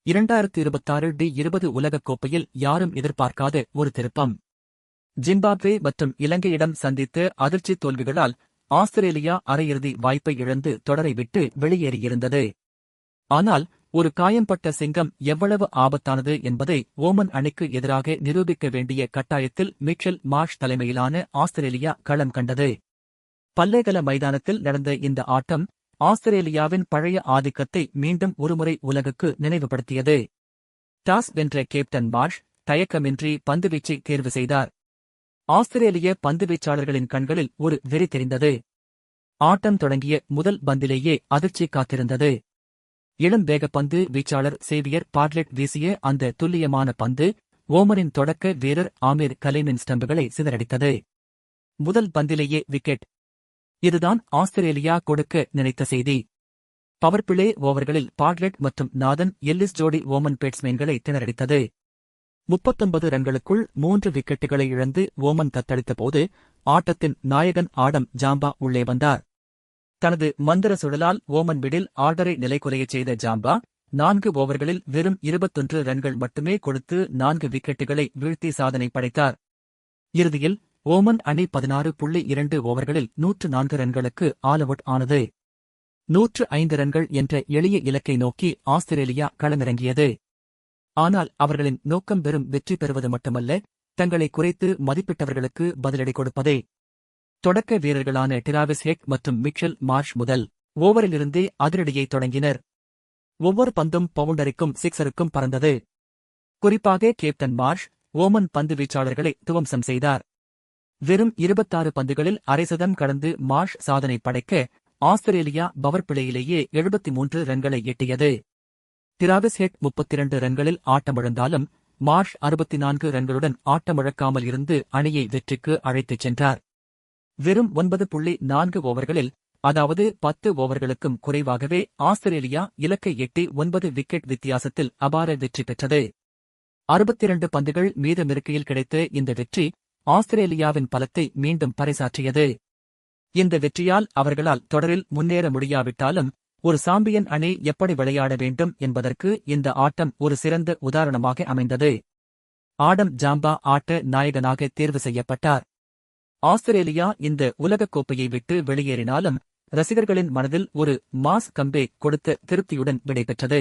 2026 T20 உலகக் கோப்பையில் யாரும் எதிர்பார்க்காத ஒரு திருப்பம். ஜிம்பாப்வே மற்றும் இலங்கையிடம் சந்தித்த அதிர்ச்சி தோல்விகளால் ஆஸ்திரேலியா அரையிறுதி வாய்ப்பை இழந்து தொடரை விட்டு வெளியேறியிருந்தது. ஆனால் ஒரு காயம்பட்ட சிங்கம் எவ்வளவு ஆபத்தானது என்பதை ஓமன் அணிக்கு எதிராக நிரூபிக்க வேண்டிய கட்டாயத்தில் மிச்சல் மார்ஷ் தலைமையிலான ஆஸ்திரேலியா களம் கண்டது. பல்லேகல மைதானத்தில் நடந்த இந்த ஆட்டம் ஆஸ்திரேலியாவின் பழைய ஆதிக்கத்தை மீண்டும் ஒருமுறை உலகுக்கு நினைவுபடுத்தியது. டாஸ் வென்ற கேப்டன் மார்ஷ் தயக்கமின்றி பந்துவீச்சை தேர்வு செய்தார். ஆஸ்திரேலிய பந்துவீச்சாளர்களின் கண்களில் ஒரு வெறி தெரிந்தது. ஆட்டம் தொடங்கிய முதல் பந்திலேயே அதிர்ச்சி காத்திருந்தது. இளம் வேக பந்து வீச்சாளர் சேவியர் பார்ட்லெட் வீசிய அந்த துல்லியமான பந்து ஓமனின் தொடக்க வீரர் ஆமீர் கலீமின் ஸ்டம்புகளை சிதறடித்தது. முதல் பந்திலேயே விக்கெட். இதுதான் ஆஸ்திரேலியா கொடுக்க நினைத்த செய்தி. பவர்பிளே ஓவர்களில் பார்ட்லெட் மற்றும் நாதன் எல்லிஸ் ஜோடி ஓமன் பேட்ஸ்மேன்களை திணறடித்தது. 39 ரன்களுக்குள் 3 விக்கெட்டுகளை இழந்து ஓமன் தத்தளித்தபோது ஆட்டத்தின் நாயகன் ஆடம் ஜாம்பா உள்ளே வந்தார். தனது மந்திர சுழலால் ஓமன் மிடில் ஆர்டரை நிலைகுலையச் செய்த ஜாம்பா 4 ஓவர்களில் வெறும் 21 ரன்கள் மட்டுமே கொடுத்து 4 விக்கெட்டுகளை வீழ்த்தி சாதனை படைத்தார். இறுதியில் ஓமன் அணி 16.2 ஓவர்களில் 104 ரன்களுக்கு ஆல் அவுட் ஆனது. 105 ரன்கள் என்ற எளிய இலக்கை நோக்கி ஆஸ்திரேலியா களமிறங்கியது. ஆனால் அவர்களின் நோக்கம் வெறும் வெற்றி பெறுவது மட்டுமல்ல, தங்களை குறைத்து மதிப்பிட்டவர்களுக்கு பதிலடி கொடுப்பதே. தொடக்க வீரர்களான டிராவிஸ் ஹெக் மற்றும் மிச்சல் மார்ஷ் முதல் ஓவரிலிருந்தே அதிரடியை தொடங்கினர். ஒவ்வொரு பந்தும் பவுண்டரிக்கும் சிக்ஸருக்கும் பறந்தது. குறிப்பாக கேப்டன் மார்ஷ் ஓமன் பந்து வீச்சாளர்களை துவம்சம் செய்தார். வெறும் 26 பந்துகளில் அரைசதம் கடந்து மார்ஷ் சாதனை படைக்க ஆஸ்திரேலியா பவர் பிளேயிலேயே 73 ரன்களை எட்டியது. டிராவிஸ் ஹெக் 32 ரன்களில் ஆட்டமிழந்தாலும் மார்ஷ் 64 ரன்களுடன் ஆட்டமிழக்காமல் இருந்து அணியை வெற்றிக்கு அழைத்துச் சென்றார். வெறும் 9.4 ஓவர்களில், அதாவது 10 ஓவர்களுக்கும் குறைவாகவே ஆஸ்திரேலியா இலக்கை எட்டி 9 விக்கெட் வித்தியாசத்தில் அபார வெற்றி பெற்றது. 62 பந்துகள் மீதமிருக்கையில் கிடைத்த இந்த வெற்றி ஆஸ்திரேலியாவின் பலத்தை மீண்டும் பறைசாற்றியது. இந்த வெற்றியால் அவர்களால் தொடரில் முன்னேற முடியாவிட்டாலும் ஒரு சாம்பியன் அணி எப்படி விளையாட வேண்டும் என்பதற்கு இந்த ஆட்டம் ஒரு சிறந்த உதாரணமாக அமைந்தது. ஆடம் ஜாம்பா ஆட்ட நாயகனாக தேர்வு செய்யப்பட்டார். ஆஸ்திரேலியா இந்த உலகக் கோப்பையை விட்டு வெளியேறினாலும் ரசிகர்களின் மனதில் ஒரு மாஸ் கம்பேக் கொடுத்த திருப்தியுடன் விடைபெற்றது.